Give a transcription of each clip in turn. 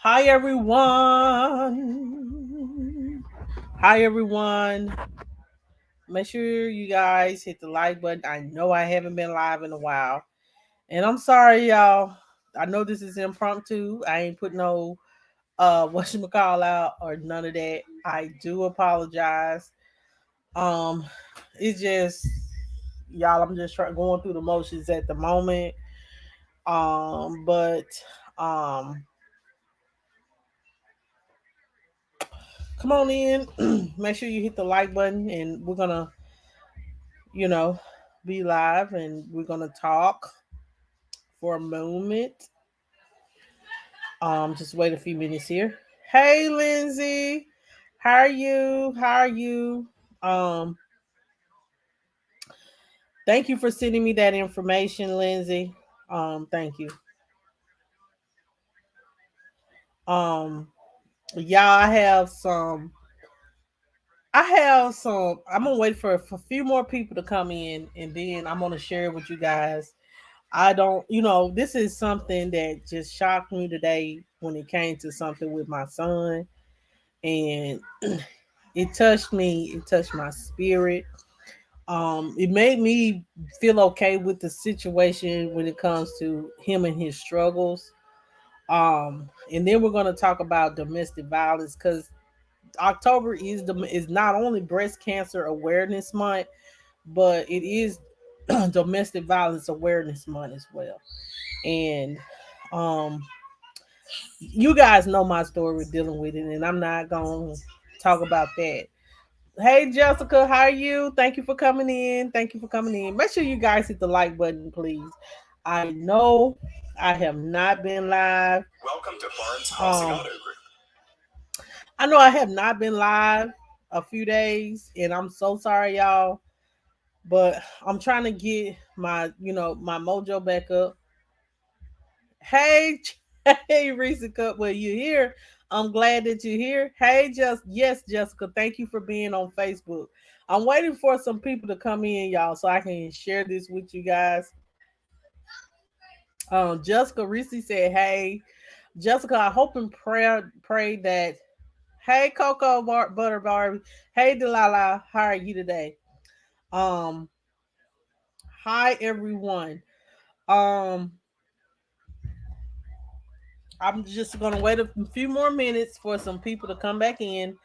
Hi everyone. Hi everyone. Make sure you guys hit the like button. I know I haven't been live in a while. And I'm sorry y'all. I know this is impromptu. I ain't put no whatchamacall out or none of that. I do apologize. Um it's just y'all, I'm just going through the motions at the moment. But um come on in. Make sure you hit the like button and we're gonna you know, be live and we're gonna talk for a moment. Just wait a few minutes here. Hey Lindsay, how are you? How are you? Um, thank you for sending me that information, Lindsay. Thank you. Um, y'all, I have some. I'm gonna wait for a few more people to come in, and then I'm gonna share it with you guys. I don't, this is something that just shocked me today when it came to something with my son. And it touched me, it touched my spirit. It made me feel okay with the situation when it comes to him and his struggles. And then we're going to talk about domestic violence because October is not only breast cancer awareness month, but it is domestic violence awareness month as well. And um you guys know my story with dealing with it, and I'm not gonna talk about that. Hey Jessica, how are you? Thank you for coming in. Thank you for coming in. Make sure you guys hit the like button, please. I know I have not been live. Welcome to Barnes Housing Auto Group. I know I have not been live a few days, and I'm so sorry, y'all. But I'm trying to get my mojo back up. Hey, hey, Reese Cup, well, you here? I'm glad that you're here. Hey, yes, Jessica, thank you for being on Facebook. I'm waiting for some people to come in, y'all, so I can share this with you guys. Jessica Reese said, "Hey, Jessica, I hope and pray that." Hey, Butter Barbie. Hey, Delilah, how are you today? Um, hi everyone. Um, I'm just gonna wait a few more minutes for some people to come back in.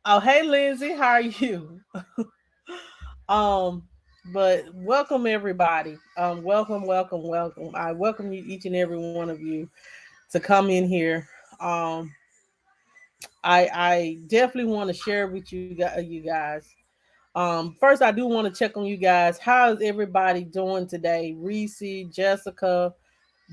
Oh, hey Lindsay, how are you? um, but welcome everybody. Welcome, welcome, welcome. I welcome you, each and every one of you, to come in here. Um, I definitely want to share with you guys. First I do want to check on you guys. How is everybody doing today? Reese, Jessica,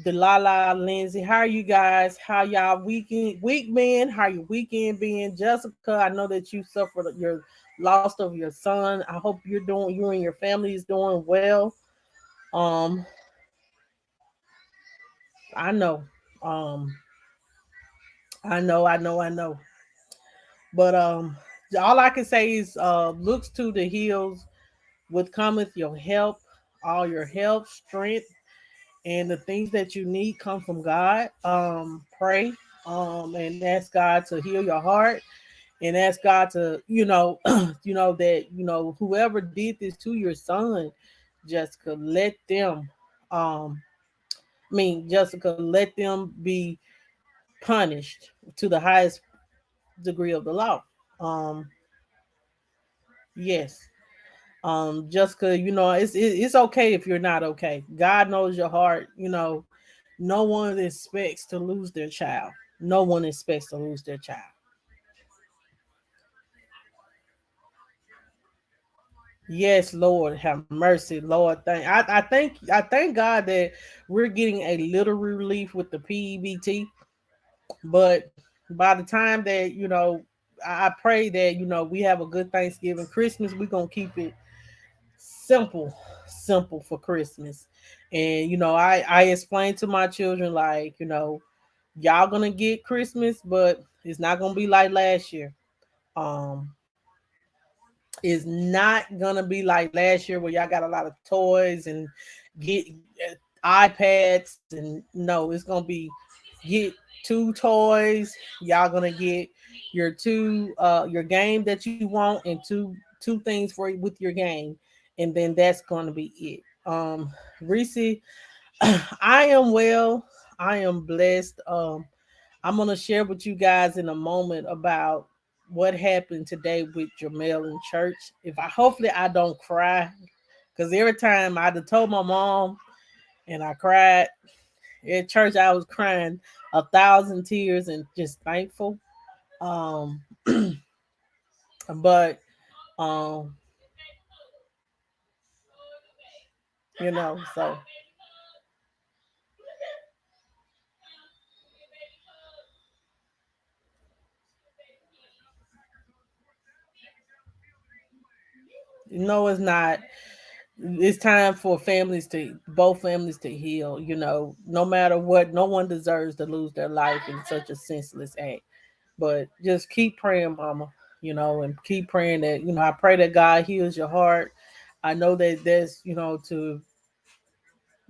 Delilah, Lindsay, how are you guys? How y'all week been? How your weekend been? Jessica, I know that you suffered your loss of your son. I hope you and your family is doing well. Um, I know. Um, I know. But all I can say is looks to the hills with cometh your help, all your help, strength, and the things that you need come from God. Pray and ask God to heal your heart and ask God to, that, whoever did this to your son, Jessica, um, Jessica, let them be punished to the highest degree of the law. Um, yes. Jessica, it's okay if you're not okay. God knows your heart. No one expects to lose their child. No one expects to lose their child. Yes, Lord, have mercy, Lord. I thank God that we're getting a little relief with the PEBT, but by the time that I pray that we have a good Thanksgiving, Christmas. We're gonna keep it simple, simple for Christmas. And I explained to my children like y'all gonna get Christmas, but it's not gonna be like last year. Um, it's not gonna be like last year where y'all got a lot of toys and get iPads, and no, it's gonna be get two toys. Y'all gonna get your game that you want and two things for with your game, and then that's gonna be it. Reese, I am well. I am blessed. I'm gonna share with you guys in a moment about what happened today with Jamel in church. If I hopefully I don't cry, because every time I had told my mom and I cried at church, I was crying 1,000 tears and just thankful. Um, but um, so it's not. It's time for both families to heal. No matter what, no one deserves to lose their life in such a senseless act. But just keep praying, Mama. And keep praying that I pray that God heals your heart. I know that that's to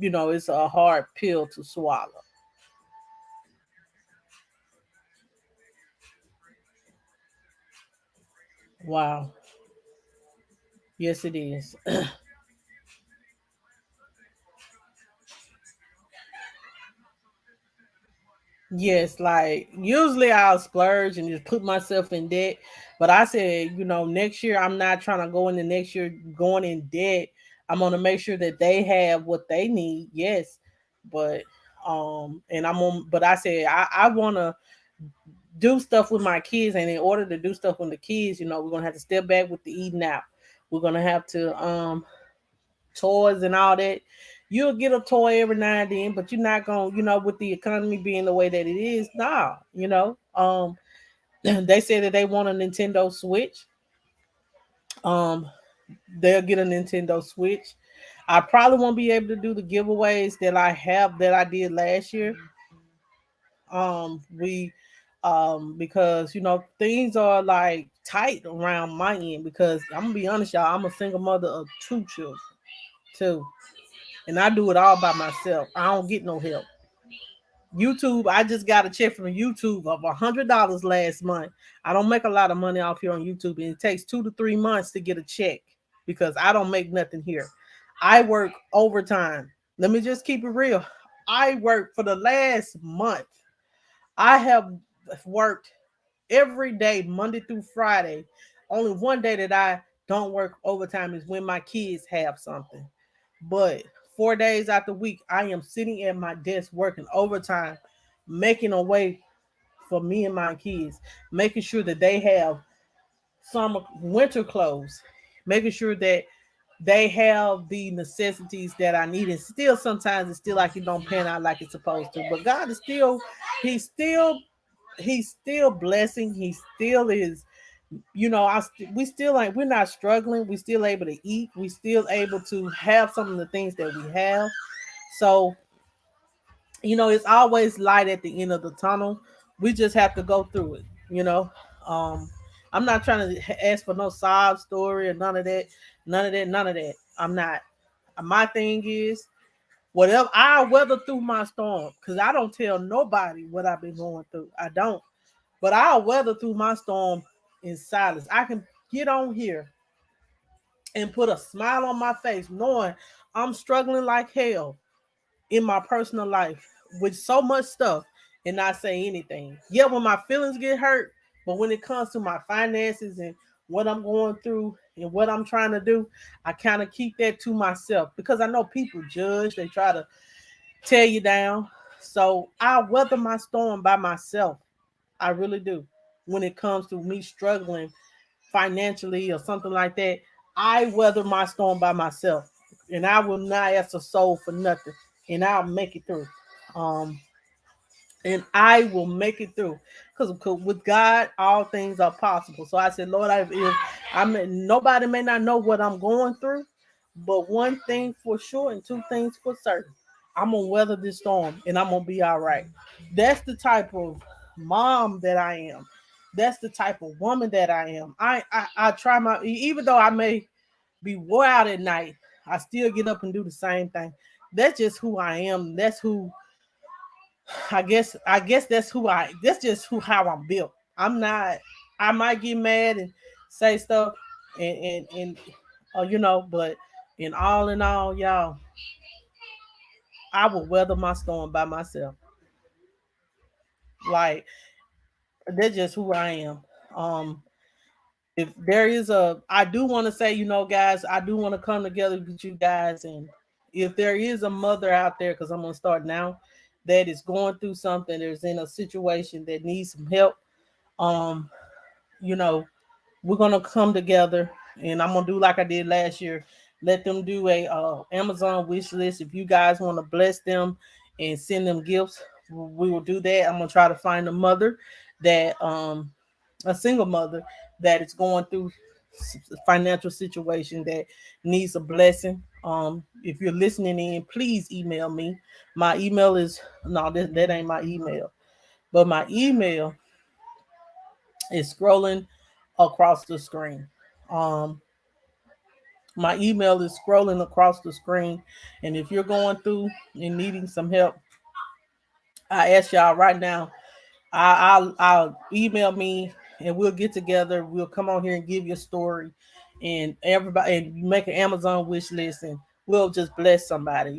it's a hard pill to swallow. Wow. Yes, it is. Yes, like usually I'll splurge and just put myself in debt. But I said, next year I'm not trying to go into next year going in debt. I'm gonna make sure that they have what they need. Yes, but and but I said I wanna do stuff with my kids, and in order to do stuff with the kids, we're gonna have to step back with the eating out. We're gonna have to toys and all that. You'll get a toy every now and then, but you're not gonna, with the economy being the way that it is, nah, they say that they want a Nintendo Switch. Um, they'll get a Nintendo Switch. I probably won't be able to do the giveaways that I did last year. We because things are like tight around my end because I'm gonna be honest, y'all, I'm a single mother of two children too. And I do it all by myself. I don't get no help. YouTube, I just got a check from YouTube of $100 last month. I don't make a lot of money off here on YouTube, and it takes 2 to 3 months to get a check because I don't make nothing here. I work overtime. Let me just keep it real. I work for the last month. I have worked every day, Monday through Friday. Only one day that I don't work overtime is when my kids have something. But 4 days out the week, I am sitting at my desk working overtime, making a way for me and my kids, making sure that they have summer, winter clothes, making sure that they have the necessities that I need. And still, sometimes it's still like it don't pan out like it's supposed to. But God is still, He's still, He's still blessing. He still is we still like we're not struggling. We still able to eat. We still able to have some of the things that we have. So it's always light at the end of the tunnel. We just have to go through it. Um, I'm not trying to ask for no sob story or none of that. None of that. None of that. I'm not. My thing is whatever I weather through my storm because I don't tell nobody what I've been going through. I don't. But I'll weather through my storm in silence. I can get on here and put a smile on my face knowing I'm struggling like hell in my personal life with so much stuff and not say anything. Yeah, when my feelings get hurt, but when it comes to my finances and what I'm going through and what I'm trying to do, I kind of keep that to myself because I know people judge, they try to tear you down. So I weather my storm by myself. I really do. When it comes to me struggling financially or something like that, I weather my storm by myself, and I will not ask a soul for nothing, and I'll make it through. Um, and I will make it through because with God, all things are possible. So I said, Lord, if nobody may not know what I'm going through, but one thing for sure and two things for certain, I'm gonna weather this storm and I'm gonna be all right. That's the type of mom that I am. That's the type of woman that I am. I try even though I may be wore out at night, I still get up and do the same thing. That's just who I am. That's I guess that's just how I'm built. I'm not. I might get mad and say stuff and but in all, y'all, I will weather my storm by myself. Like that's just who I am. Um, if there is I do want to say, guys, I do want to come together with you guys, and if there is a mother out there, because I'm gonna start now, that is going through something, there's in a situation that needs some help. Um, you know, we're gonna come together, and I'm gonna do like I did last year. Let them do a Amazon wish list. If you guys want to bless them and send them gifts, we will do that. I'm gonna try to find a mother that a single mother that is going through financial situation that needs a blessing. If you're listening in, please email me. My email is no, that ain't my email, but my email is scrolling across the screen. Um, my email is scrolling across the screen, and if you're going through and needing some help, I ask y'all right now. I'll email me and we'll get together. We'll come on here and give you a story, and everybody and make an Amazon wish list, and we'll just bless somebody.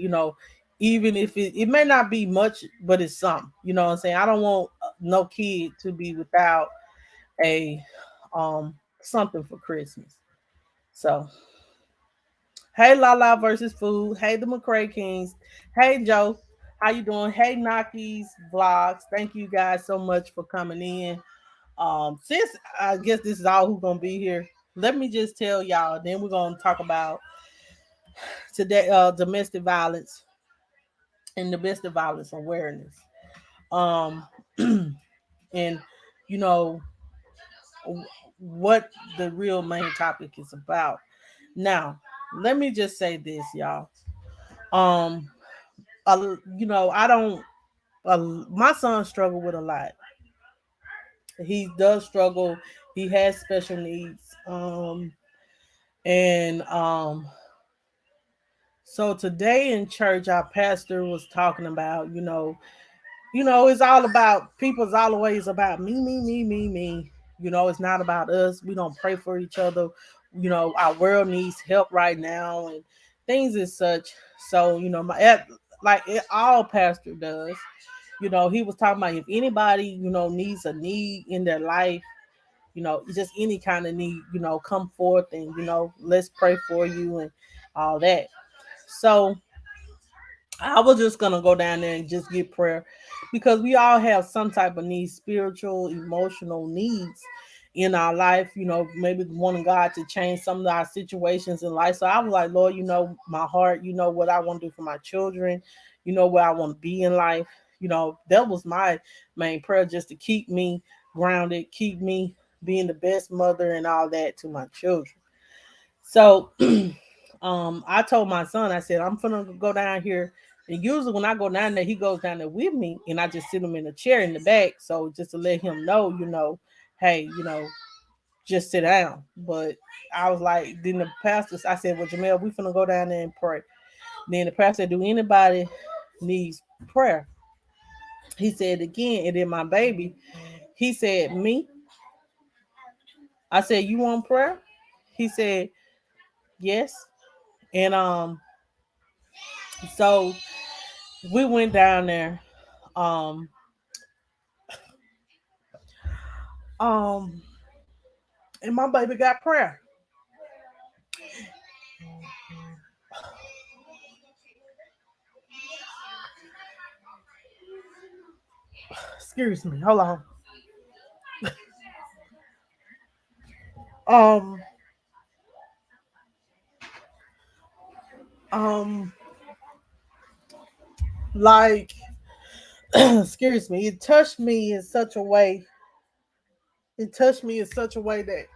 Even if it may not be much, but it's something. You know what I'm saying? I don't want no kid to be without a something for Christmas. So hey, Lala versus food. Hey, the McCray Kings. Hey, Joe. How you doing? Hey, Naki's vlogs. Thank you guys so much for coming in. Since I guess this is all who's gonna be here, let me just tell y'all. Then we're gonna talk about today domestic violence and domestic violence awareness. Um, and you know what the real main topic is about. Now, let me just say this, y'all. Um, I don't. My son struggled with a lot. He does struggle. He has special needs. And So today in church, our pastor was talking about, it's all about people's always about me, me, me, me, me. It's not about us. We don't pray for each other. Our world needs help right now and things as such. So, all pastor does. He was talking about if anybody, needs a need in their life, just any kind of need, come forth and, let's pray for you and all that. So I was just gonna go down there and just get prayer because we all have some type of needs, spiritual, emotional needs in our life, maybe wanting God to change some of our situations in life. So I was like, Lord, my heart, what I want to do for my children, where I want to be in life. That was my main prayer, just to keep me grounded, keep me being the best mother and all that to my children. So I told my son, I said, I'm gonna go down here. And usually when I go down there, he goes down there with me and I just sit him in a chair in the back. So just to let him know, hey, just sit down. But I was like, then the pastor, I said, well, Jamel, we finna go down there and pray. Then the pastor said, do anybody needs prayer? He said again, and then my baby, he said, me. I said, you want prayer? He said, yes. And so we went down there. Um, um, and my baby got prayer. Excuse me, hold on. Um, um, like, excuse me, it touched me in such a way. It touched me in such a way that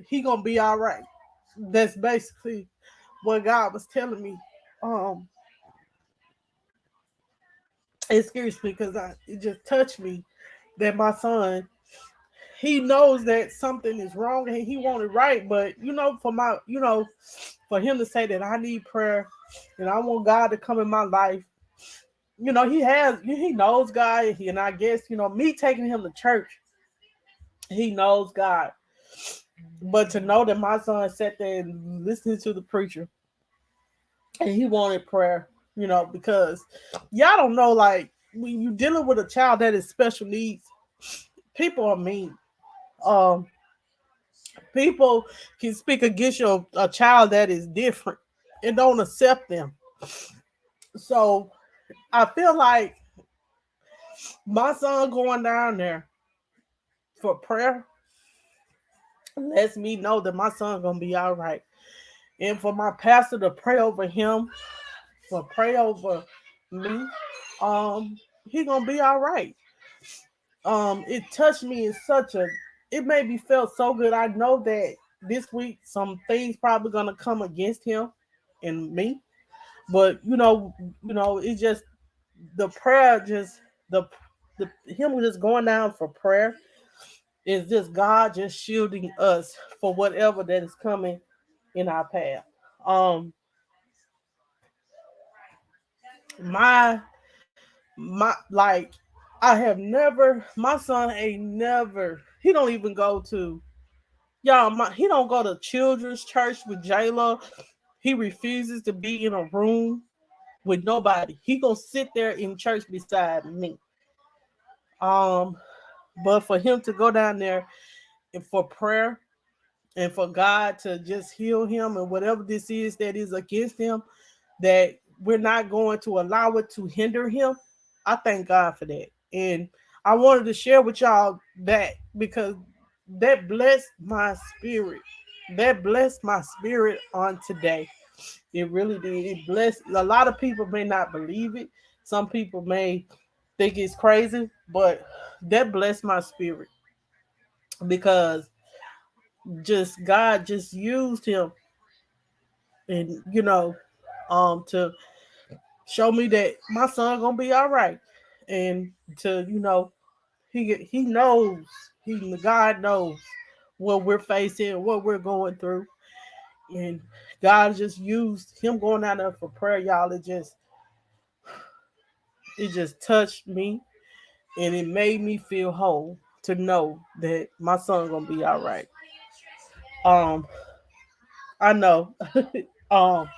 he gonna be all right. That's basically what God was telling me. Um, excuse me, because it just touched me that my son, he knows that something is wrong and he want it right, but for him to say that I need prayer and I want God to come in my life, he knows God, and I guess me taking him to church, he knows God. But to know that my son sat there and listened to the preacher, and he wanted prayer, because y'all don't know, like when you dealing with a child that is special needs, people are mean. Um, People can speak against a child that is different and don't accept them. So I feel like my son going down there for prayer lets me know that my son gonna be all right. And for my pastor to pray over him, for pray over me, um, he gonna be all right. It touched me in such a, it made me feel so good. I know that this week some things probably gonna come against him and me, but it's just the prayer, just the him just going down for prayer is just God just shielding us for whatever that is coming in our path. Um, my like I have never, my son ain't never, he don't even go to, y'all, he don't go to children's church with Jayla. He refuses to be in a room with nobody. He gonna sit there in church beside me. Um, but for him to go down there and for prayer and for God to just heal him and whatever this is that is against him, that we're not going to allow it to hinder him. I thank God for that. And I wanted to share with y'all that because that blessed my spirit. That blessed my spirit on today. It really did. It blessed. A lot of people may not believe it. Some people may think it's crazy, but that blessed my spirit because just God just used him, and to show me that my son gonna be all right, and to he knows, he God knows what we're facing, what we're going through, and God just used him going out there for prayer, y'all. It just touched me, and it made me feel whole to know that my son gonna be all right. Um, I know. um,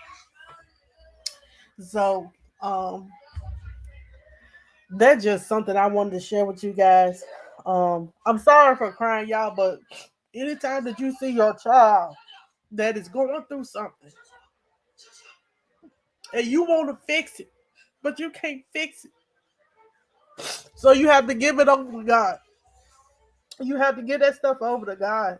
so um, that's just something I wanted to share with you guys. I'm sorry for crying, y'all, but anytime that you see your child that is going through something and you want to fix it, but you can't fix it, so you have to give it over to God. You have to get that stuff over to God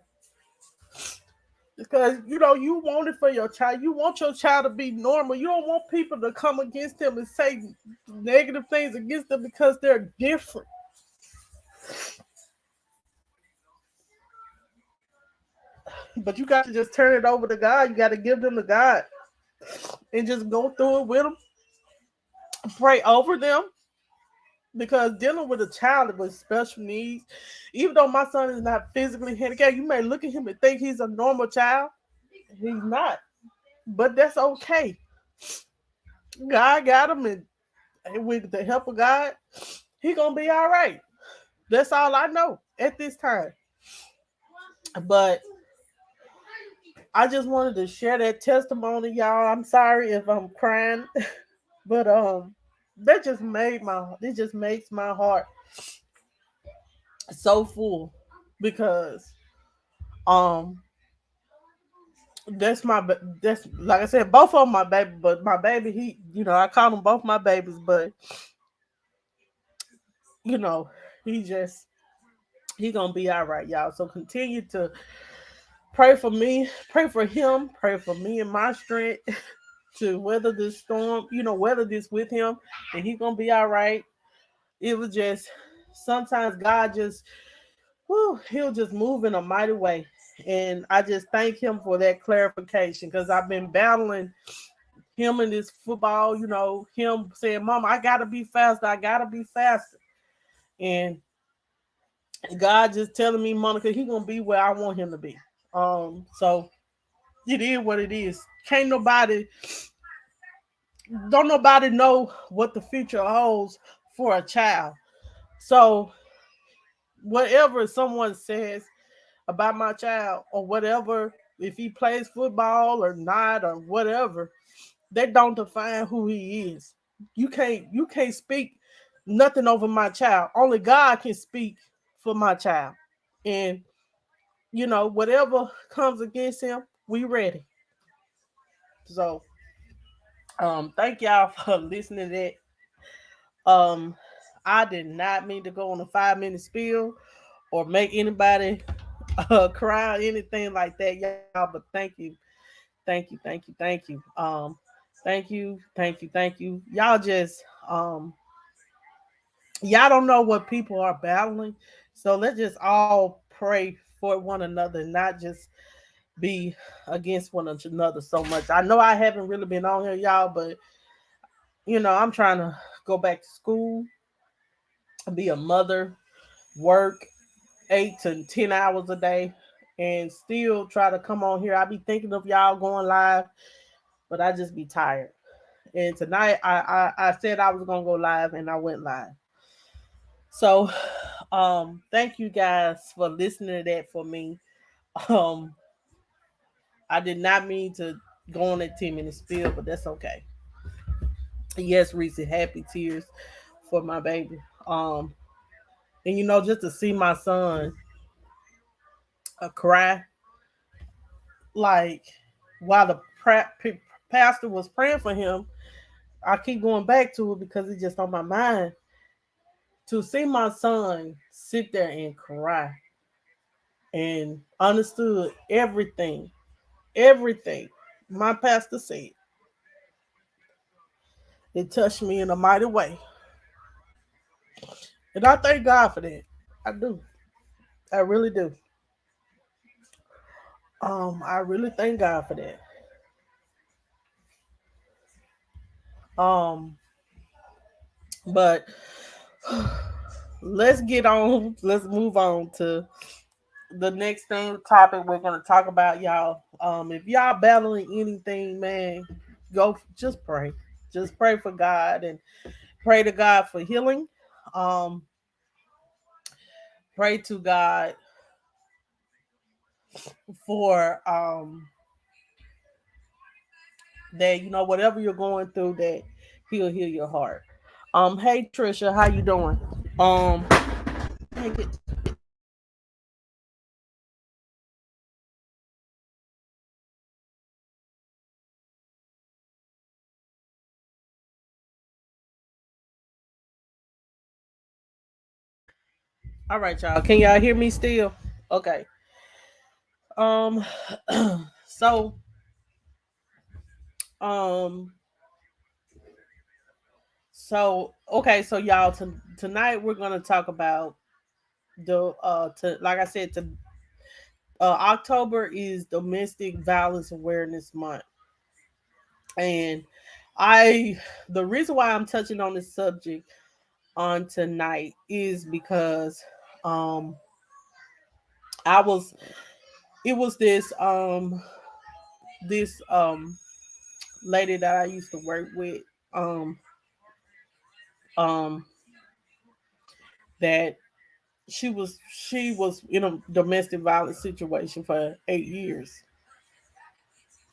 because you want it for your child. You want your child to be normal. You don't want people to come against them and say negative things against them because they're different. But you got to just turn it over to God. You got to give them to God and just go through it with them. Pray over them, because dealing with a child with special needs, even though my son is not physically handicapped, you may look at him and think he's a normal child. He's not, but that's okay. God got him, and with the help of God, he gonna be all right. That's all I know at this time. But I just wanted to share that testimony, y'all. I'm sorry if I'm crying, but it just makes my heart so full because um that's like I said, both of them my baby, but my baby, he, I call them both my babies, but you know he just he gonna be all right, y'all. So continue to pray for me, pray for him, pray for me and my strength to weather this storm, weather this with him, and he gonna be all right. It was just sometimes God just, whew, he'll just move in a mighty way. And I just thank him for that clarification because I've been battling him in this football, him saying, Mom, I gotta be faster, I gotta be faster. And God just telling me, Monica, he gonna be where I want him to be. So it is what it is. Can't nobody don't nobody know what the future holds for a child. So whatever someone says about my child or whatever, if he plays football or not or whatever, they don't define who he is. You can't speak nothing over my child. Only God can speak for my child. And whatever comes against him, we ready. So thank y'all for listening to that. I did not mean to go on a 5 minute spiel or make anybody cry or anything like that, y'all. But thank you, thank you, thank you, thank you. Thank you, thank you, thank you. Y'all don't know what people are battling, so let's just all pray for one another, not just be against one another so much. I know I haven't really been on here, y'all, but I'm trying to go back to school, be a mother, work 8 to 10 hours a day, and still try to come on here. I be thinking of y'all going live, but I just be tired. And tonight I said I was gonna go live, and I went live. So thank you guys for listening to that for me. Um I did not mean to go on that 10 minute spiel, but that's okay. Yes, Reese, happy tears for my baby. And just to see my son cry, like while the pastor was praying for him, I keep going back to it because it's just on my mind. To see my son sit there and cry and understood everything my pastor said, it touched me in a mighty way. And I thank God for that. I do. I really do. I really thank God for that. Um, but let's move on to the next thing topic we're gonna talk about, y'all. If y'all battling anything, man, go just pray. Just pray for God and pray to God for healing. Um, pray to God for that whatever you're going through, that He'll heal your heart. Hey Trisha, how you doing? Um, dang it. All right, y'all. Can y'all hear me still? Okay. Um, so um, okay, so y'all, tonight we're gonna talk about like I said, October is Domestic Violence Awareness Month, and I the reason why I'm touching on this subject on tonight is because um I was it was this lady that I used to work with, um um that she was in a domestic violence situation for 8 years,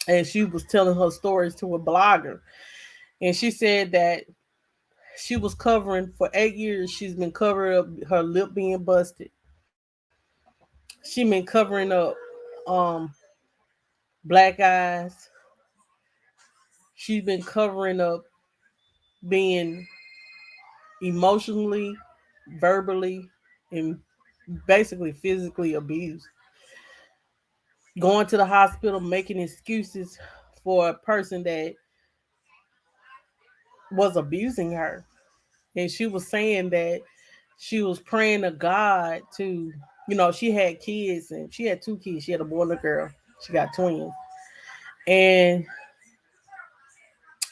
and she was telling her stories to a blogger, and she said that she was covering for 8 years. She's been covering up her lip being busted. She been covering up um black eyes. She's been covering up being emotionally, verbally, and basically physically abused. Going to the hospital, making excuses for a person that was abusing her. And she was saying that she was praying to God to, she had kids, and she had two kids. She had a boy and a girl. She got twins. And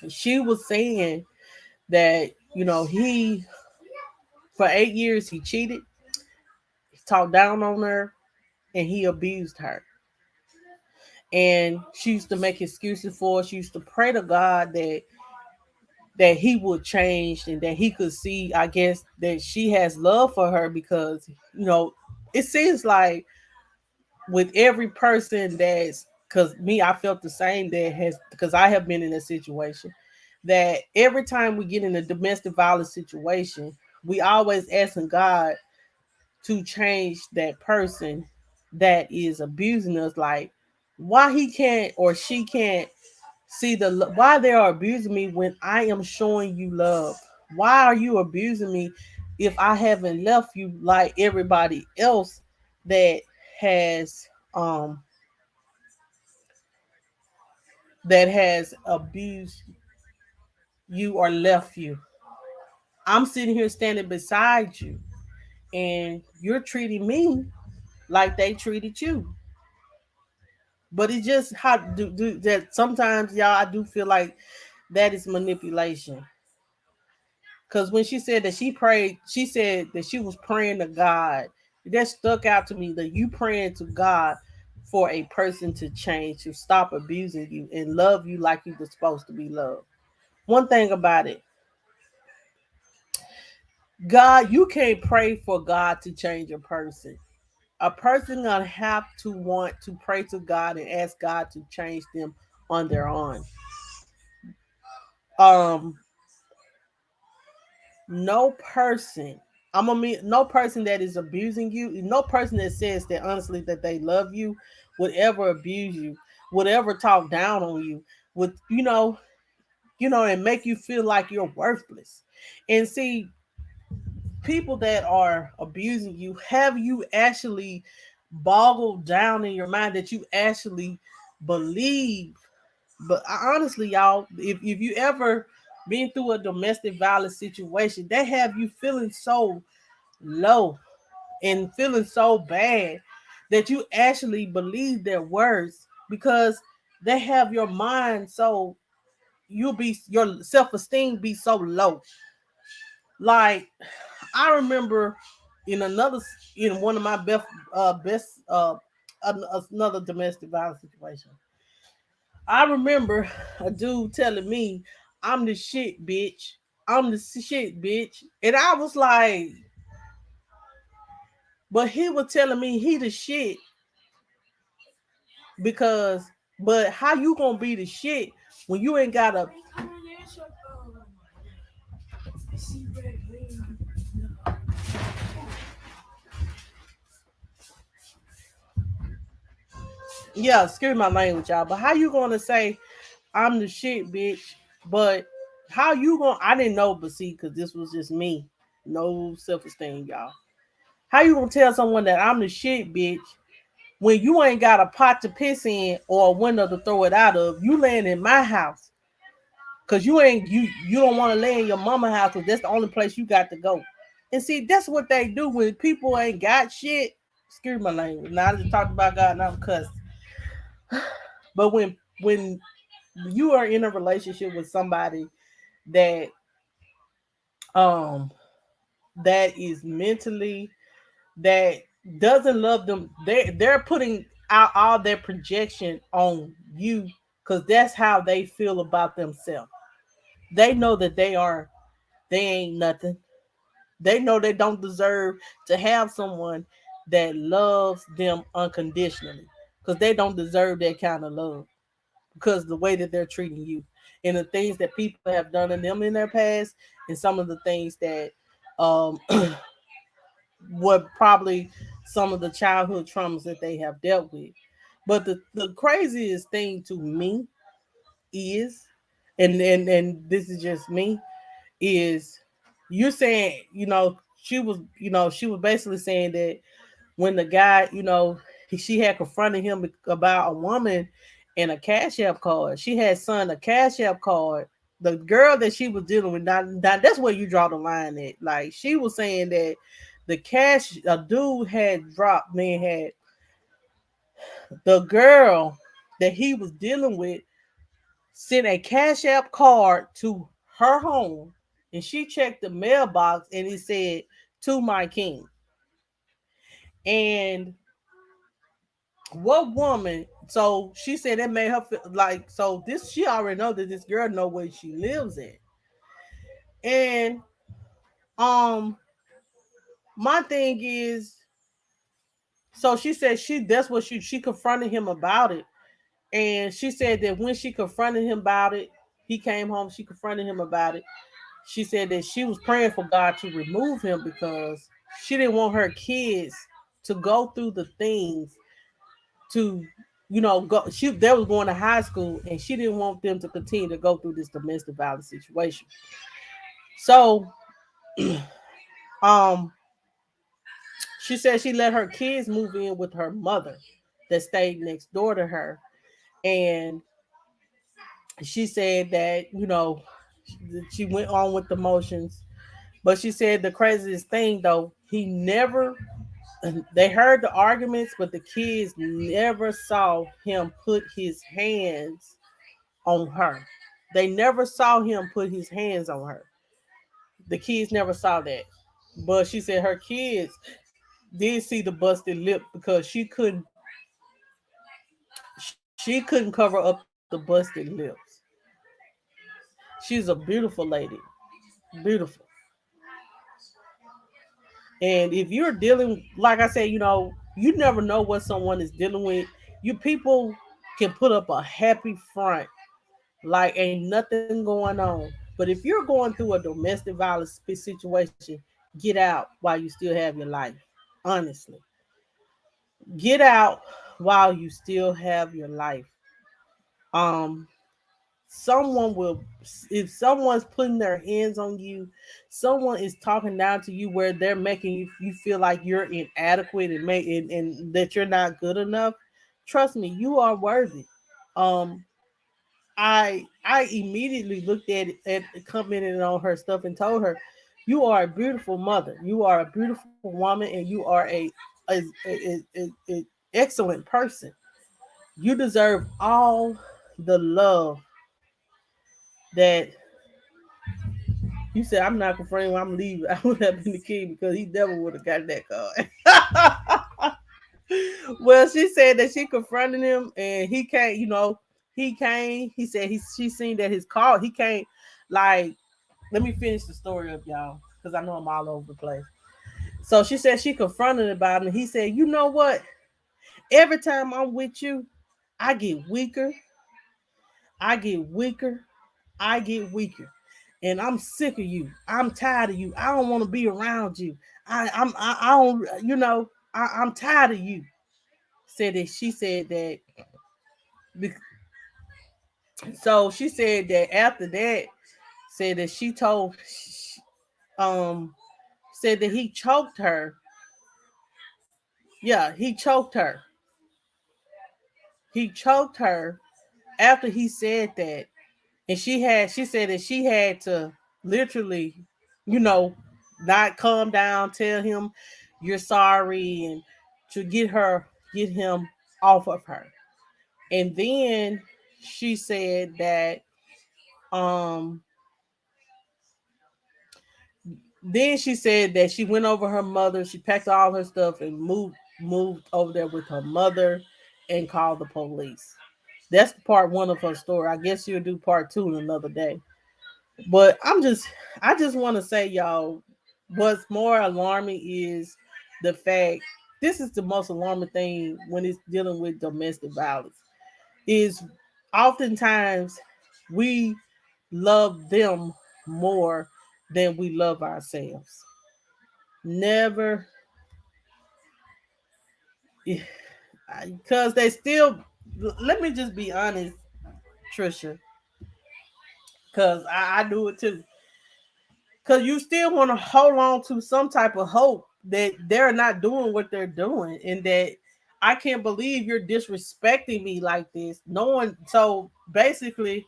she was saying that, he, for 8 years, he cheated, he talked down on her, and he abused her. And she used to make excuses for it. She used to pray to God that that he would change and that he could see, I guess, that she has love for her because, it seems like with every person that's, because me, I felt the same, that has, because I have been in a situation that every time we get in a domestic violence situation, we always asking God to change that person that is abusing us. Like, why he can't or she can't see why they are abusing me when I am showing you love. Why are you abusing me if I haven't left you like everybody else that has um abused you or left you? I'm sitting here standing beside you and you're treating me like they treated you. But it's just how do that sometimes, y'all. I do feel like that is manipulation. Because when she said that she prayed, she said that she was praying to God. That stuck out to me, that you praying to God for a person to change, to stop abusing you and love you like you were supposed to be loved. One thing about it, God, you can't pray for God to change a person. A person gonna have to want to pray to God and ask God to change them on their own. Um, no person, I'm gonna mean no person that is abusing you, no person that says that honestly that they love you would ever abuse you, would ever talk down on you, would and make you feel like you're worthless. And see, people that are abusing you, have you actually boggled down in your mind that you actually believe? But honestly, y'all, if you ever been through a domestic violence situation, they have you feeling so low and feeling so bad that you actually believe their words because they have your mind so your self-esteem be so low. Like, I remember in another in one of my best another domestic violence situation. I remember a dude telling me, "I'm the shit, bitch. I'm the shit, bitch," and I was like, but he was telling me he the shit because, but how you gonna be the shit when you ain't got a yeah, excuse my language, y'all, but how you gonna say I'm the shit, bitch? But how you gonna? I didn't know, but see, because this was just me, no self esteem, y'all. How you gonna tell someone that I'm the shit, bitch, when you ain't got a pot to piss in or a window to throw it out of? You laying in my house because you don't want to lay in your mama house because that's the only place you got to go. And see, that's what they do when people ain't got shit. Excuse my language. Now I just talked about God and I'm cussed. But when you are in a relationship with somebody that um that is mentally, that doesn't love them, they're putting out all their projection on you because that's how they feel about themselves. They know that they ain't nothing. They know they don't deserve to have someone that loves them unconditionally because they don't deserve that kind of love because the way that they're treating you and the things that people have done to them in their past and some of the things that um what probably some of the childhood traumas that they have dealt with. But the craziest thing to me is, and this is just me, is you're saying, she was basically saying that when the guy, she had confronted him about a woman and a Cash App card. She had signed a Cash App card. The girl that she was dealing with, that's where you draw the line at. Like, she was saying that the cash a dude had dropped, man, had the girl that he was dealing with sent a Cash App card to her home, and she checked the mailbox and it said, "To my king." And what woman? So she said that made her feel like, so this, she already know that this girl know where she lives at. And um my thing is, so she said that's what she confronted him about it. And she said that when she confronted him about it, he came home, she confronted him about it. She said that she was praying for God to remove him because she didn't want her kids to go through the things to, go. She They was going to high school, and she didn't want them to continue to go through this domestic violence situation. So, um, she said she let her kids move in with her mother that stayed next door to her, and she said that she went on with the motions. But she said the craziest thing though, he never they heard the arguments, but the kids never saw him put his hands on her. They never saw him put his hands on her. The kids never saw that. But she said her kids did see the busted lip because she couldn't cover up the busted lips. She's a beautiful lady. Beautiful. And if you're dealing, like I said, you never know what someone is dealing with. You people can put up a happy front like ain't nothing going on. But if you're going through a domestic violence situation, get out while you still have your life. Honestly, get out while you still have your life. Um, Someone will, if someone's putting their hands on you, someone is talking down to you where they're making you feel like you're inadequate and that you're not good enough. Trust me, you are worthy. um I immediately looked at commented on her stuff and told her, "You are a beautiful mother. You are a beautiful woman, and you are a excellent person. You deserve all the love that you said." I'm not confronting him. I'm leaving. I would have been the king because he never would have got that card. Well, she said that she confronted him and he can't. He came. He said she seen that his car. He can't. Like, let me finish the story up, y'all, because I know I'm all over the place. So she said she confronted him about it, and he said, "You know what? Every time I'm with you, I get weaker. I get weaker. I get weaker. And I'm sick of you. I'm tired of you. I don't want to be around you. I don't, I'm tired of you." Said that she said that. So she said that after that, said that she told, um, said that he choked her. Yeah, he choked her. He choked her after he said that. And she said that she had to literally, you know, not calm down, tell him you're sorry, and to get him off of her. And then she said that um then she said that she went over her mother, she packed all her stuff and moved over there with her mother and called the police. That's part one of her story. I guess she'll do part two another day. But I just want to say, y'all, what's more alarming is the fact, this is the most alarming thing when it's dealing with domestic violence, is oftentimes we love them more than we love ourselves. Never, because they still, let me just be honest, Trisha, because I do it too. Because you still want to hold on to some type of hope that they're not doing what they're doing, and that I can't believe you're disrespecting me like this. No one, so basically,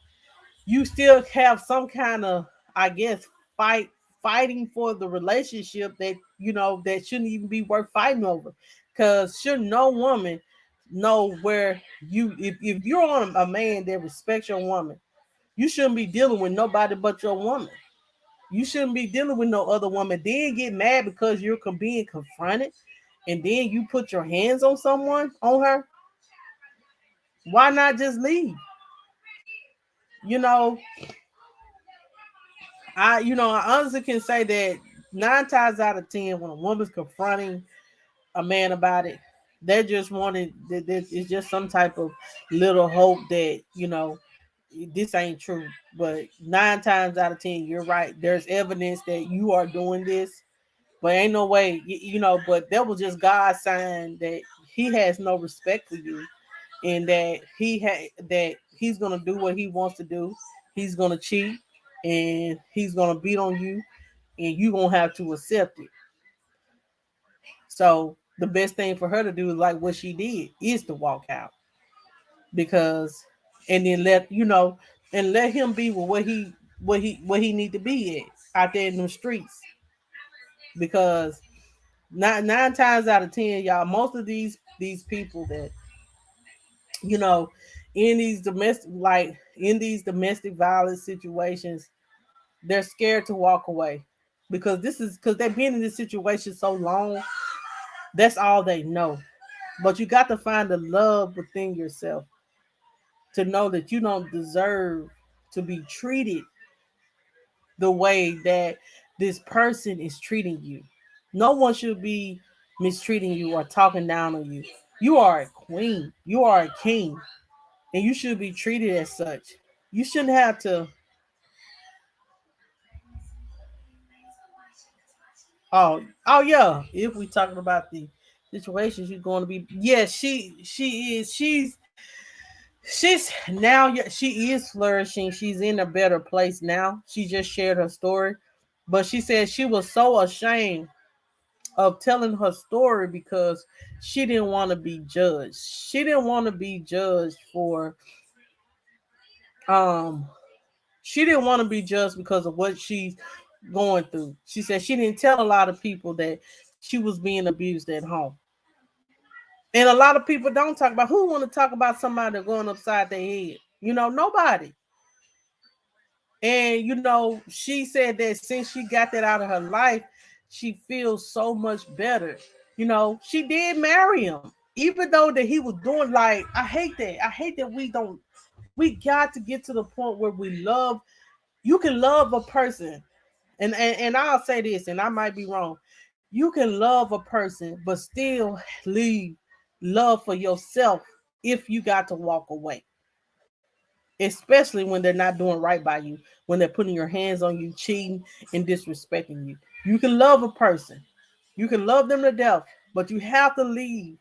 you still have some kind of, I guess, fighting for the relationship that that shouldn't even be worth fighting over. Because should no woman know where if you're on a man that respects your woman, you shouldn't be dealing with nobody but your woman. You shouldn't be dealing with no other woman. Then get mad because you're being confronted, and then you put your hands on someone, on her. Why not just leave? You know, I honestly can say that 9 times out of 10, when a woman's confronting a man about it, they're just wanting that it's just some type of little hope that this ain't true. But 9 times out of 10, you're right. There's evidence that you are doing this, but ain't no way, But that was just God's sign that He has no respect for you, and that He's gonna do what He wants to do. He's gonna cheat, and He's gonna beat on you, and you gonna have to accept it. So the best thing for her to do, like what she did, is to walk out, because, and then let him be with what he need to be at out there in the streets. Because nine times out of 10, y'all, most of these people that you know in these domestic violence situations, they're scared to walk away, because they've been in this situation so long. That's all they know. But you got to find the love within yourself to know that you don't deserve to be treated the way that this person is treating you. No one should be mistreating you or talking down on you. You are a queen, you are a king, and you should be treated as such. You shouldn't have to. Oh yeah. If we talking about the situation she's going to be, yeah, she's now, yeah, she is flourishing. She's in a better place now. She just shared her story, but she said she was so ashamed of telling her story because she didn't want to be judged. She didn't want to be judged for um she didn't want to be judged because of what she's going through. She said she didn't tell a lot of people that she was being abused at home. And a lot of people don't talk about, who want to talk about somebody going upside their head. Nobody. And she said that since she got that out of her life, she feels so much better. She did marry him, even though that he was doing, like, I hate that. I hate that we got to get to the point where we love. You can love a person, and I'll say this, and I might be wrong. You can love a person, but still leave love for yourself if you got to walk away, especially when they're not doing right by you, when they're putting your hands on you, cheating and disrespecting you. You can love a person, you can love them to death, but you have to leave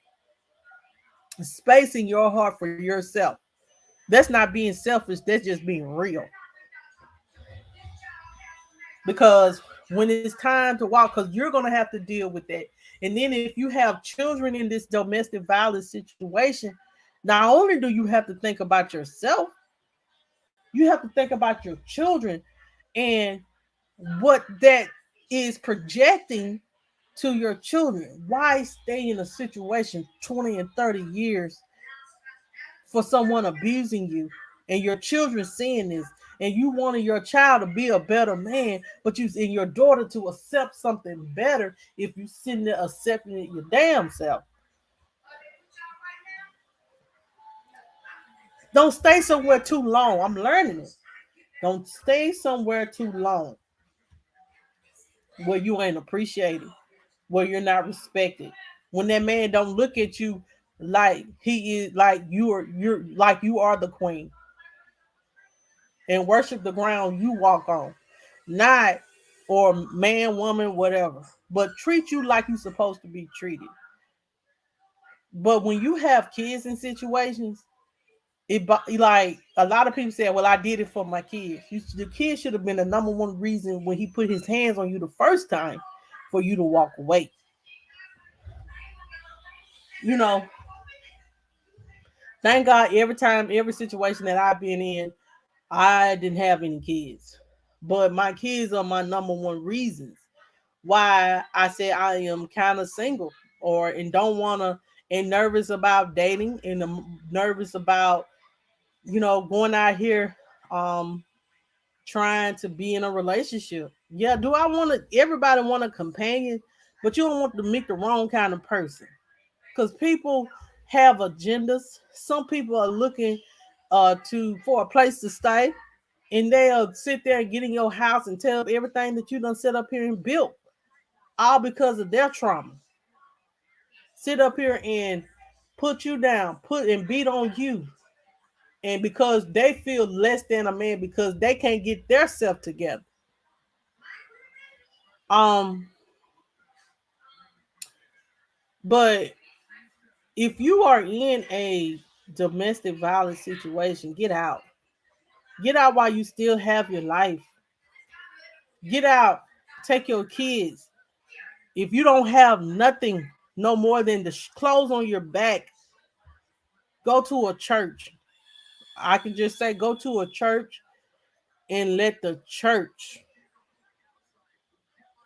space in your heart for yourself. That's not being selfish, that's just being real. Because when it's time to walk, because you're going to have to deal with that. And then if you have children in this domestic violence situation, not only do you have to think about yourself, you have to think about your children and what that is projecting to your children. Why stay in a situation 20 and 30 years for someone abusing you and your children seeing this, and you wanted your child to be a better man, but you and your daughter to accept something better if you sitting there accepting it your damn self. Don't stay somewhere too long. I'm learning it. Don't stay somewhere too long where you ain't appreciated, where you're not respected. When that man don't look at you like he is, like you're like you are the queen, and worship the ground you walk on, not, or man, woman, whatever, but treat you like you're supposed to be treated. But when you have kids in situations, like a lot of people say, well, I did it for my kids. The kid should have been the number one reason when he put his hands on you the first time for you to walk away. You know, thank God every time, every situation that I've been in, I didn't have any kids. But my kids are my number one reasons why I say I am kind of single, or and don't want to, and nervous about dating, and nervous about going out here um trying to be in a relationship. Yeah, do I want to, everybody want a companion, but you don't want to meet the wrong kind of person, because people have agendas. Some people are looking to for a place to stay. And they'll sit there and get in your house and tell everything that you done set up here and built, all because of their trauma. Sit up here and put you down, put and beat on you, and because they feel less than a man because they can't get their self together. Um, but if you are in a domestic violence situation, get out. Get out while you still have your life. Get out. Take your kids. If you don't have nothing, no more than the clothes on your back, go to a church. I can just say go to a church and let the church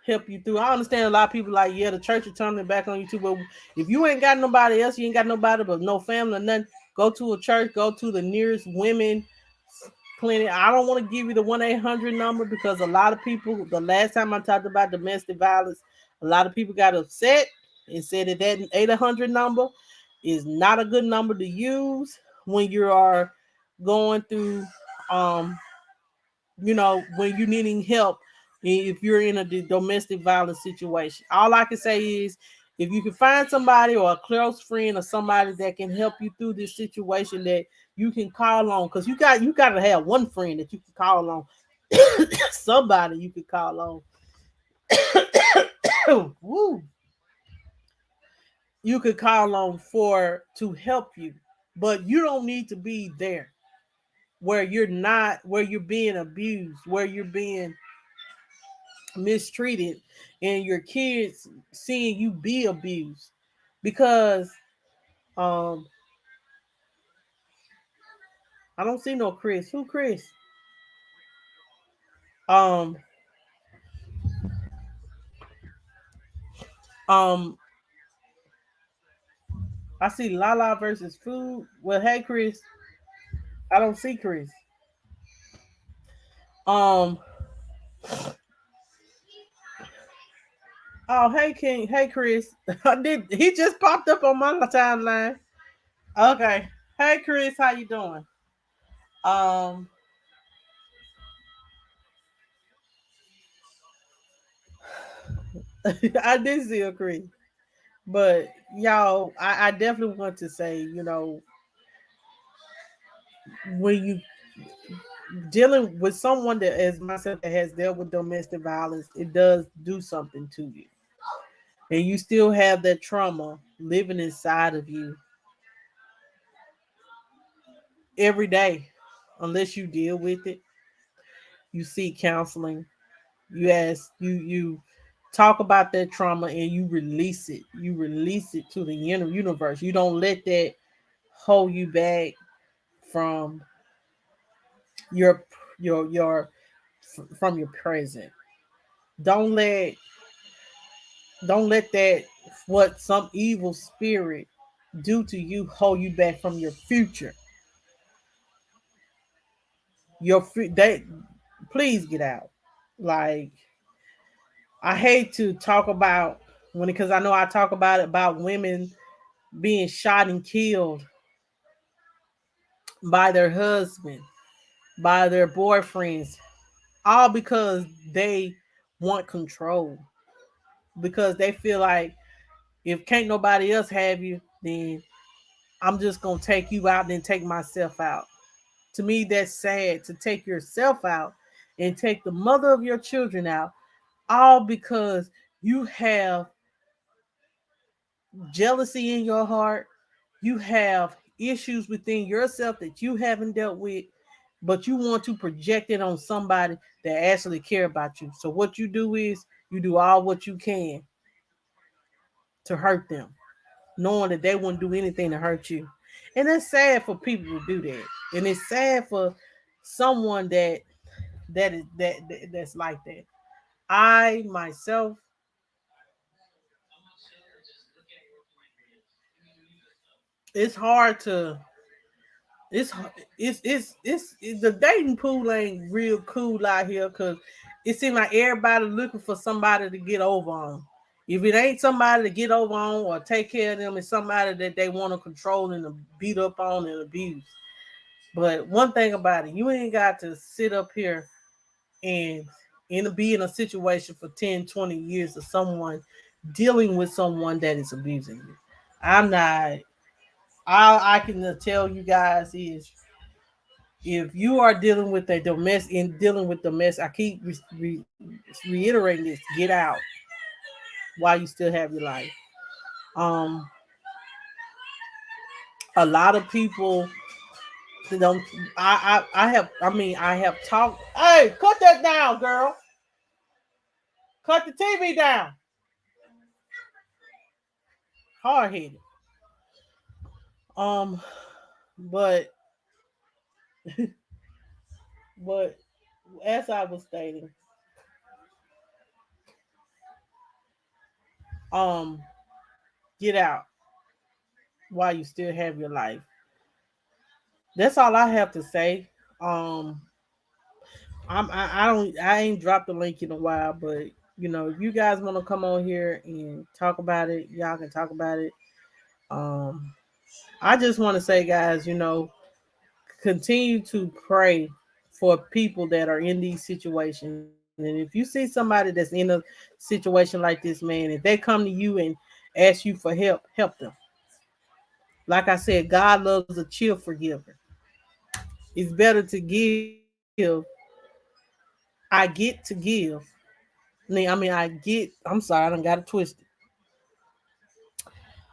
help you through. I understand a lot of people like, yeah, the church is turning back on you too. But if you ain't got nobody else, you ain't got nobody but no family or nothing, go to a church, go to the nearest women clinic. I don't want to give you the 1-800 number because a lot of people, the last time I talked about domestic violence, a lot of people got upset and said that 800 number is not a good number to use when you are going through um when you're needing help, if you're in a domestic violence situation. All I can say is if you can find somebody or a close friend or somebody that can help you through this situation that you can call on, because you got to have one friend that you can call on. Somebody you can call on. Woo. You could call on for to help you, but you don't need to be there where you're being abused, where you're being mistreated, and your kids seeing you be abused. Because um I don't see no Chris. Who Chris? Um um I see Lala versus food. Well, hey Chris. I don't see Chris. Um oh hey King. Hey Chris. I did he just popped up on my timeline. Okay. Hey Chris, how you doing? Um I did see a Chris. But y'all, I definitely want to say, when you dealing with someone that as myself that has dealt with domestic violence, it does do something to you. And you still have that trauma living inside of you every day. Unless you deal with it, you seek counseling, you talk about that trauma and you release it. You release it to the universe. You don't let that hold you back from your your from your present. Don't let don't let that what some evil spirit do to you hold you back from your future. They please get out. Like I hate to talk about when because I know I talk about women being shot and killed by their husband, by their boyfriends, all because they want control. Because they feel like if can't nobody else have you, then I'm just gonna take you out and then take myself out. To me, that's sad to take yourself out and take the mother of your children out, all because you have jealousy in your heart, you have issues within yourself that you haven't dealt with, but you want to project it on somebody that actually care about you. So what you do is you do all what you can to hurt them, knowing that they wouldn't do anything to hurt you. And it's sad for people to do that. And it's sad for someone that's like that. I myself, it's hard to it's the dating pool ain't real cool out here because it seems like everybody looking for somebody to get over on. If it ain't somebody to get over on or take care of them, it's somebody that they want to control and beat up on and abuse. But one thing about it, you ain't got to sit up here and be in a situation for 10, 20 years of someone dealing with someone that is abusing you. I'm not, I can tell you guys is, if you are dealing with a domestic, in dealing with domestic, I keep reiterating this, get out while you still have your life. Um, a lot of people don't, I have, I mean, I have talked, hey, cut that down, girl. Cut the TV down. Hard headed. Um, but but as I was stating, um, get out while you still have your life. That's all I have to say. Um, I don't, I ain't dropped the link in a while, but if you guys want to come on here and talk about it, y'all can talk about it. Um, I just want to say, guys, continue to pray for people that are in these situations. And if you see somebody that's in a situation like this, man, if they come to you and ask you for help, help them. Like I said, God loves a cheerful giver. It's better to give. I get to give. I'm sorry, I done got it twisted.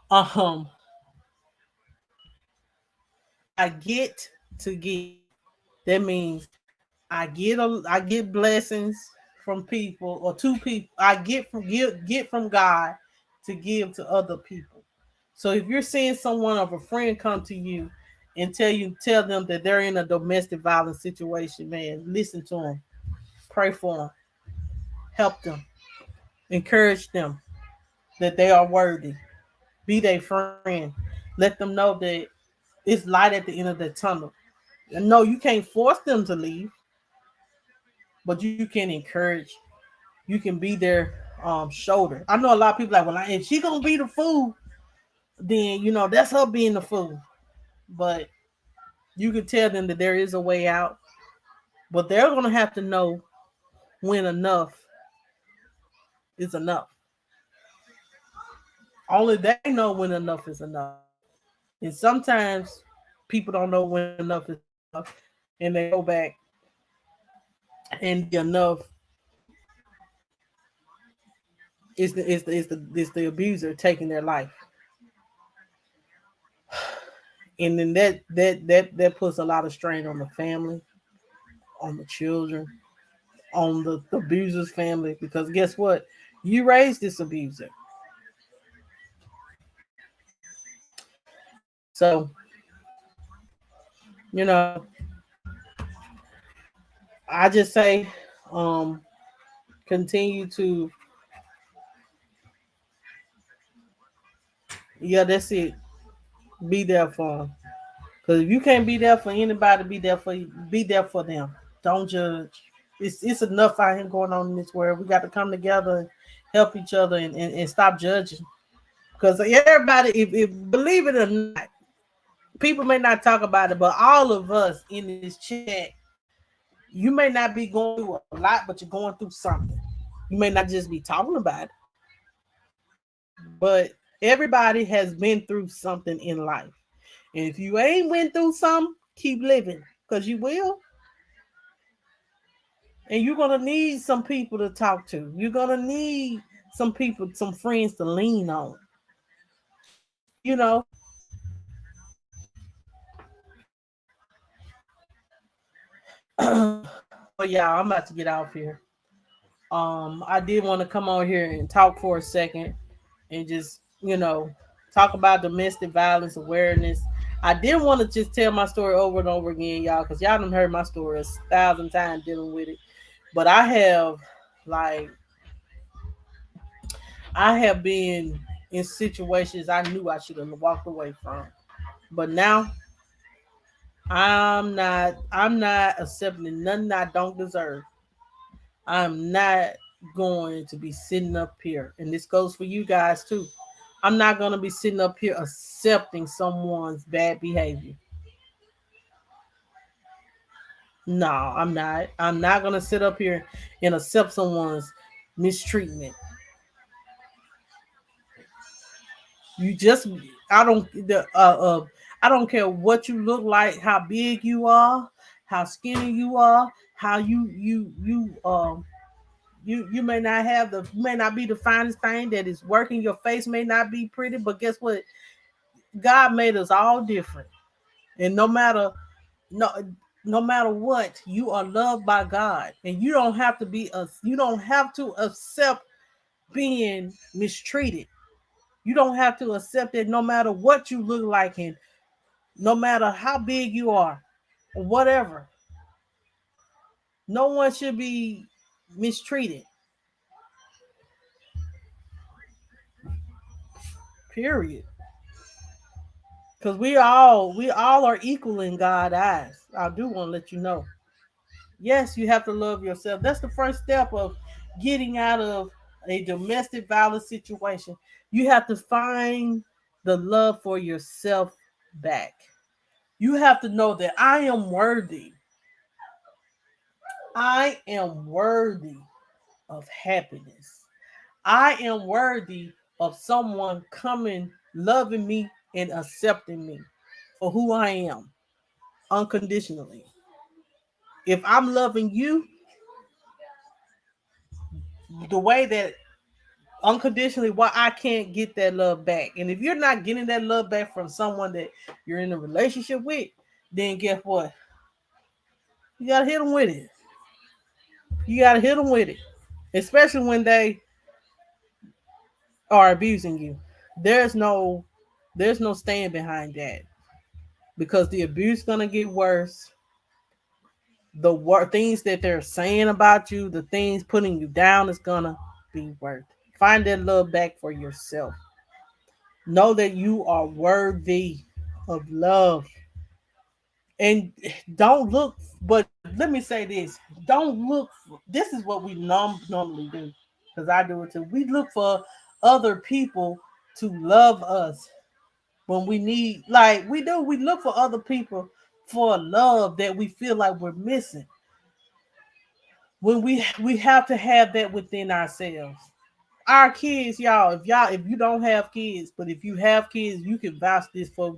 Um, I get to give. That means I get blessings from people or to people. I get from God to give to other people. So if you're seeing someone of a friend come to you and tell them that they're in a domestic violence situation, man, listen to them, pray for them, help them, encourage them that they are worthy. Be their friend. Let them know that it's light at the end of the tunnel. And no, you can't force them to leave, but you can encourage. You can be their shoulder. I know a lot of people like, well, if she gonna be the fool, then that's her being the fool. But you can tell them that there is a way out, but they're gonna have to know when enough is enough. Only they know when enough is enough. And sometimes people don't know when enough is enough, and they go back and the enough is the abuser taking their life. And then that puts a lot of strain on the family, on the children, on the abuser's family, because guess what? You raised this abuser. So, you know, I just say, um, continue to, yeah, that's it. Be there for them. Because if you can't be there for anybody, be there for them. Don't judge. It's enough out here going on in this world. We got to come together and help each other and stop judging. Because everybody, if believe it or not, people may not talk about it, but all of us in this chat, you may not be going through a lot, but you're going through something. You may not just be talking about it, but everybody has been through something in life. And if you ain't went through something, keep living, because you will. And you're gonna need some people to talk to. You're gonna need some people, some friends to lean on. You know. But yeah, I'm about to get off here. I did want to come on here and talk for a second and just, talk about domestic violence awareness. I didn't want to just tell my story over and over again, y'all, because y'all done heard my story a thousand times dealing with it. But like, I have been in situations I knew I should have walked away from. But now I'm not accepting nothing I don't deserve. I'm not going to be sitting up here, and this goes for you guys too. I'm not going to be sitting up here accepting someone's bad behavior. No, I'm not. I'm not gonna sit up here and accept someone's mistreatment. You just, I don't the I don't care what you look like, how big you are, how skinny you are, how you may not have the, may not be the finest thing that is working. Your face may not be pretty, but guess what? God made us all different, and no no matter what, you are loved by God, and you don't have to you don't have to accept being mistreated. You don't have to accept it no matter what you look like and no matter how big you are or whatever. No one should be mistreated. Period. Because we all are equal in God's eyes. I do want to let you know. Yes, you have to love yourself. That's the first step of getting out of a domestic violence situation. You have to find the love for yourself back. You have to know that I am worthy. I am worthy of happiness. I am worthy of someone coming, loving me, and accepting me for who I am unconditionally. If I'm loving you the way that unconditionally, why I can't get that love back. And if you're not getting that love back from someone that you're in a relationship with, then guess what? You gotta hit them with it. You gotta hit them with it, especially when they are abusing you. There's no, there's no staying behind that because the abuse gonna get worse. The things that they're saying about you, the things putting you down is gonna be worse. Find that love back for yourself. Know that you are worthy of love. And don't look, but let me say this, don't look this is what we normally do, because I do it too. We look for other people to love us when we need, like we do, we look for other people for love that we feel like we're missing, when we have to have that within ourselves. Our kids, y'all, if you don't have kids, but if you have kids, you can vouch this for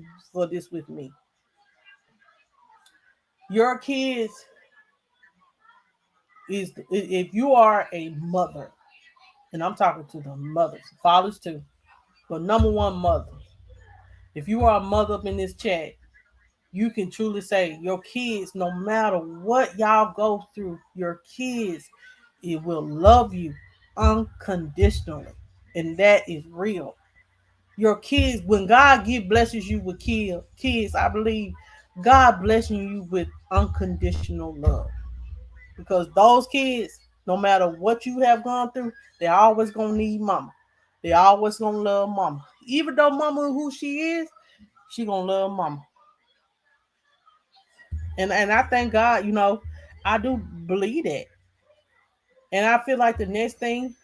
this with me. Your kids is, if you are a mother, and I'm talking to the mothers, fathers too, but number one, mother. If you are a mother up in this chat, you can truly say your kids, no matter what y'all go through, your kids, it will love you unconditionally, and that is real. Your kids, when God give blesses you with kids, I believe God blessing you with unconditional love, because those kids, no matter what you have gone through, they always gonna need mama. They always gonna love mama. Even though mama who she is, she gonna love mama. And I thank God, I do believe that. And I feel like the next thing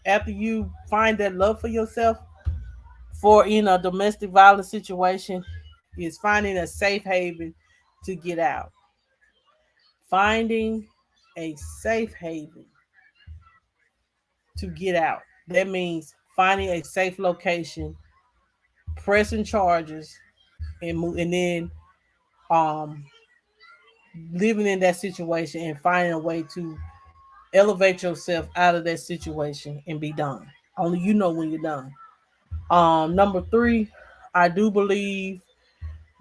after you find that love for yourself for in a domestic violence situation is finding a safe haven to get out. Finding a safe haven to get out. That means finding a safe location, pressing charges, and then um living in that situation and finding a way to elevate yourself out of that situation and be done. Only you know when you're done. Number three, I do believe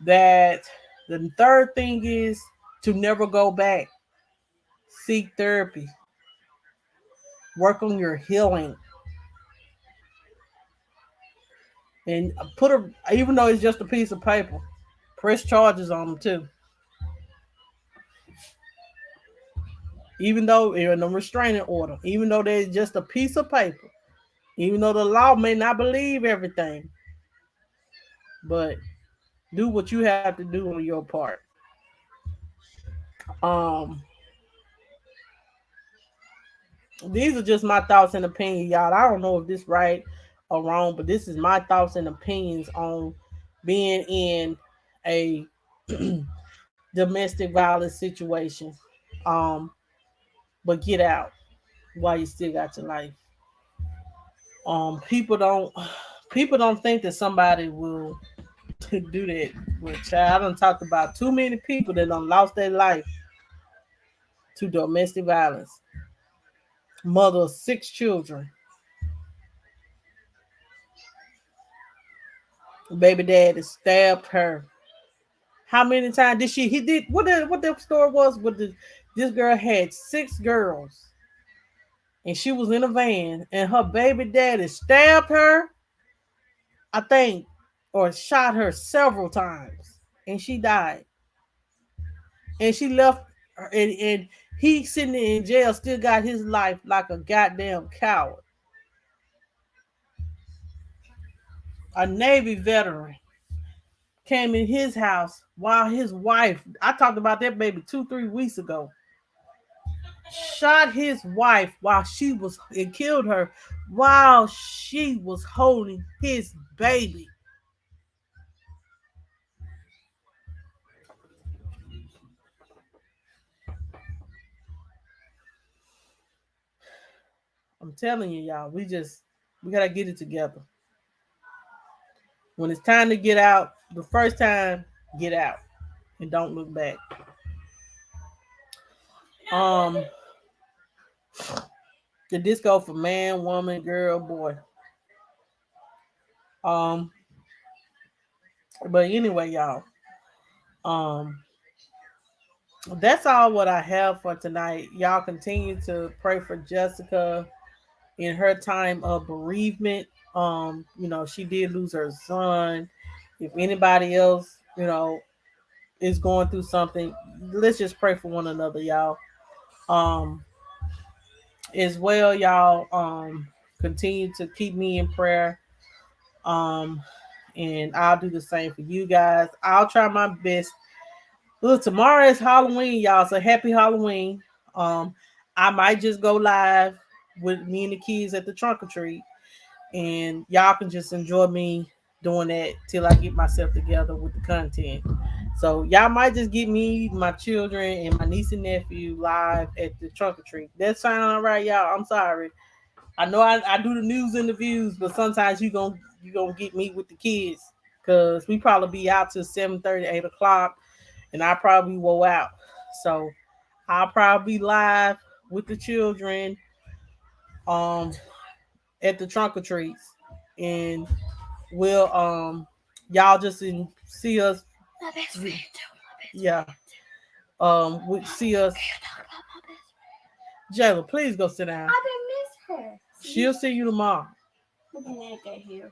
that the third thing is to never go back. Seek therapy. Work on your healing. And even though it's just a piece of paper, press charges on them too. Even though you're in a restraining order, even though there's just a piece of paper, even though the law may not believe everything, but do what you have to do on your part. Um, these are just my thoughts and opinions, y'all. I don't know if this right or wrong, but this is my thoughts and opinions on being in a domestic violence situation. Um, but get out while you still got your life. People don't think that somebody will do that with child. I done talked about too many people that done lost their life to domestic violence. Mother of 6 children, baby daddy stabbed her. How many times did she? He did what the story was? With this girl had 6 girls, and she was in a van, and her baby daddy stabbed her, I think, or shot her several times, and she died. And she left, and he sitting in jail, still got his life like a goddamn coward. A Navy veteran came in his house while his wife, I talked about that baby 2, 3 weeks ago, shot his wife while she was, and killed her while she was holding his baby. I'm telling you, y'all, we gotta get it together. When it's time to get out, the first time, get out and don't look back. Um, the disco for man, woman, girl, boy. Um, but anyway, y'all. Um, that's all what I have for tonight. Y'all continue to pray for Jessica in her time of bereavement. She did lose her son. If anybody else, is going through something, let's just pray for one another, y'all. Um, as well, y'all. Continue to keep me in prayer. Um, and I'll do the same for you guys. I'll try my best. Look, tomorrow is Halloween, y'all. So happy Halloween. Um, I might just go live with me and the kids at the trunk or treat, and y'all can just enjoy me doing that till I get myself together with the content. So y'all might just get me, my children, and my niece and nephew live at the trunk or treat. That sound all right, y'all? I'm sorry. I know I do the news interviews, but sometimes you gonna get me with the kids because we probably be out till 7:30, 8 o'clock, and I probably will out. So I'll probably be live with the children um at the trunk or treats, and we'll y'all just see us. My best friend too. Yeah, we see us. Jayla, please go sit down. I didn't miss her. She'll see you tomorrow. Look at that guy here.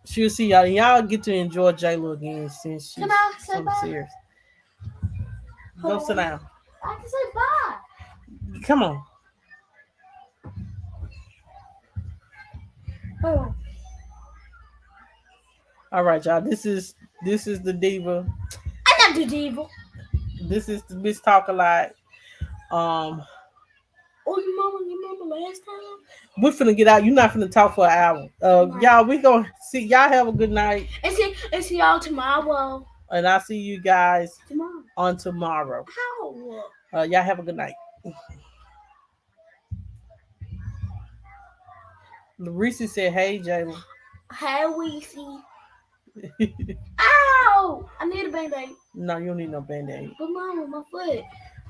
She'll see y'all. Y'all get to enjoy Jayla again since she's Can I say so bye? serious. Go sit down. I can say bye. Come on. Oh. All right, y'all. This is the diva. I'm not the devil. This is the Miss Talk a Lot. Um, Oh, you remember last time? we're finna get out. You're not finna talk for an hour. Y'all, we gonna see. Y'all have a good night, And see y'all tomorrow. and I'll see you guys Tomorrow. on tomorrow. How? Y'all have a good night. Larissa said, "Hey, Jayla." How we see? Ow! I need a band-aid. No, you don't need no band-aid. But mama, my foot.